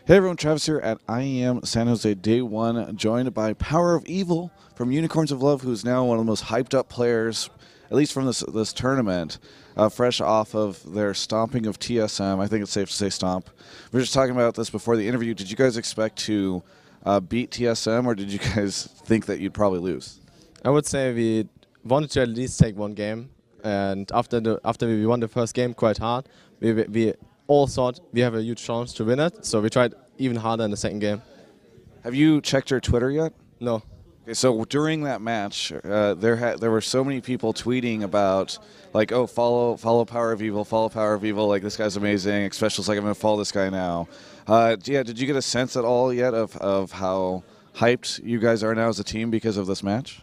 Hey everyone, Travis here at IEM San Jose Day 1, joined by PowerOfEvil from Unicorns of Love, who's now one of the most hyped up players, at least from this tournament, fresh off of their stomping of TSM. I think it's safe to say stomp. We were just talking about this before the interview. Did you guys expect to beat TSM, or did you guys think that you'd probably lose? I would say we wanted to at least take one game, and after we won the first game quite hard, we all thought we have a huge chance to win it, so we tried even harder in the second game. Have you checked your Twitter yet? No. Okay, so during that match, there were so many people tweeting about, like, oh, follow PowerOfEvil, like, this guy's amazing, Special's like, I'm going to follow this guy now. Yeah, did you get a sense at all yet of how hyped you guys are now as a team because of this match?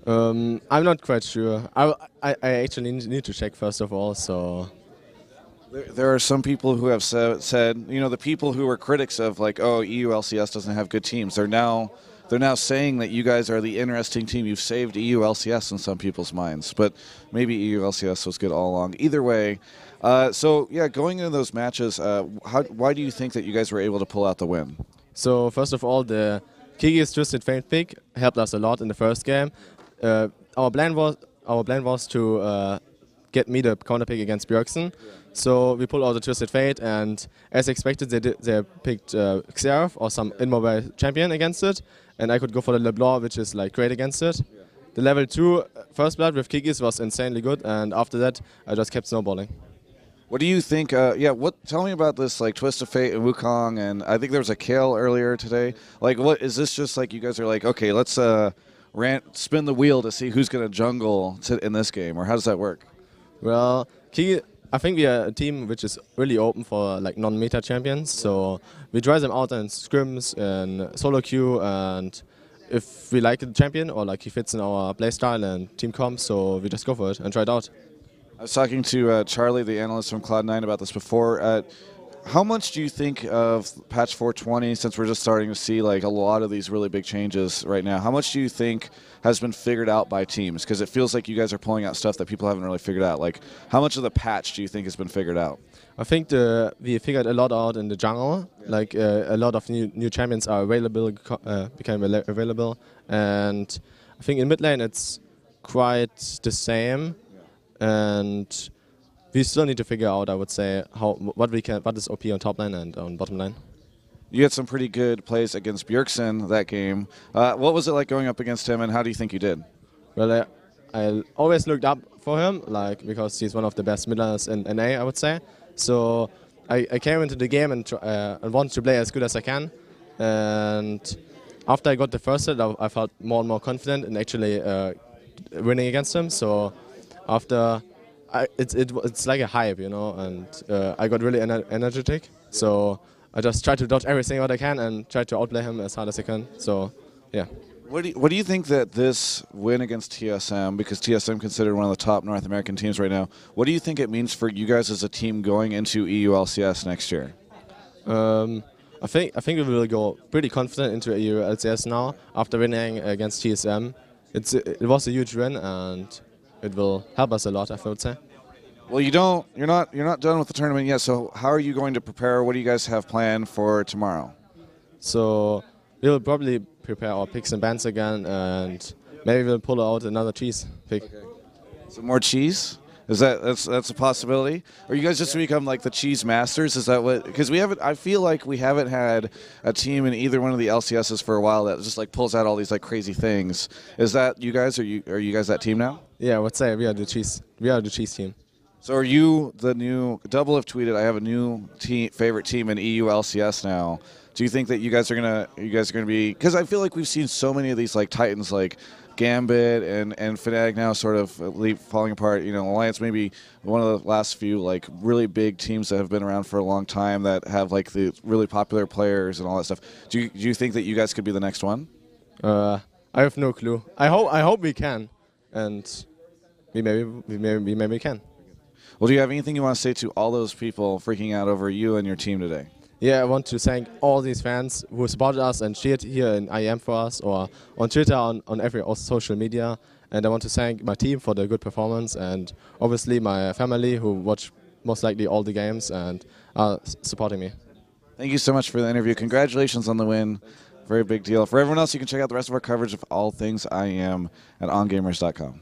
I'm not quite sure. I actually need to check first of all, so... There are some people who have said, you know, the people who were critics of, like, oh, EU LCS doesn't have good teams, they're now saying that you guys are the interesting team. You've saved EU LCS in some people's minds, but maybe EU LCS was good all along. Either way, so yeah, going into those matches, why do you think that you guys were able to pull out the win? So first of all, the Kigi's Twisted Fate pick helped us a lot in the first game. Our plan was to get me the counter pick against Bjergsen. So we pulled out the Twisted Fate, and as expected, they picked Xerath or some immobile champion against it, and I could go for the LeBlanc, which is like great against it. The level 2 first blood with Kigis was insanely good, and after that, I just kept snowballing. What do you think? Tell me about this, like, Twist of Fate and Wukong, and I think there was a Kale earlier today. Like, what is this? Just like you guys are like, okay, let's spin the wheel to see who's going to jungle in this game, or how does that work? Well, I think we are a team which is really open for like non-meta champions, so we try them out in scrims and solo queue, and if we like the champion or like he fits in our playstyle and team comp, so we just go for it and try it out. I was talking to Charlie, the analyst from Cloud9, about this before. How much do you think of patch 420, since we're just starting to see like a lot of these really big changes right now? How much do you think has been figured out by teams? Because it feels like you guys are pulling out stuff that people haven't really figured out. Like, how much of the patch do you think has been figured out? I think we figured a lot out in the jungle. Yeah. Like a lot of new champions are available, became available, and I think in mid lane it's quite the same, and we still need to figure out, I would say, what is OP on top lane and on bottom lane. You had some pretty good plays against Bjergsen that game. What was it like going up against him, and how do you think you did? Well, I always looked up for him, like, because he's one of the best mid laners in NA, I would say. So I came into the game and wanted to play as good as I can. And after I got the first set, I felt more and more confident in actually winning against him. So after... It's like a hype, you know, and I got really energetic. So I just try to dodge everything what I can and try to outplay him as hard as I can. So, yeah. What do you think that this win against TSM, because TSM considered one of the top North American teams right now, what do you think it means for you guys as a team going into EU LCS next year? I think we will go pretty confident into EU LCS now after winning against TSM. It was a huge win, and it will help us a lot, I would say. Well, you're not done with the tournament yet. So how are you going to prepare? What do you guys have planned for tomorrow? So we'll probably prepare our picks and bans again, and maybe we'll pull out another cheese pick. Okay. Some more cheese? That's a possibility? Or you guys just become like the cheese masters? Is that what? Because I feel like we haven't had a team in either one of the LCSs for a while that just like pulls out all these like crazy things. Is that you guys? Are you guys that team now? Yeah, I would say we are the cheese. We are the cheese team. So are you the new? Double have tweeted, I have a new favorite team in EU LCS now. Do you think that you guys are gonna be? Because I feel like we've seen so many of these like titans like Gambit and Fnatic now sort of falling apart. You know, Alliance maybe one of the last few like really big teams that have been around for a long time that have like the really popular players and all that stuff. Do you think that you guys could be the next one? I have no clue. I hope we can, and we maybe can. Well, do you have anything you want to say to all those people freaking out over you and your team today? Yeah, I want to thank all these fans who supported us and cheered here in IEM for us, or on Twitter, on every social media. And I want to thank my team for the good performance, and obviously my family who watch most likely all the games and are supporting me. Thank you so much for the interview. Congratulations on the win. Very big deal. For everyone else, you can check out the rest of our coverage of all things IEM at ongamers.com.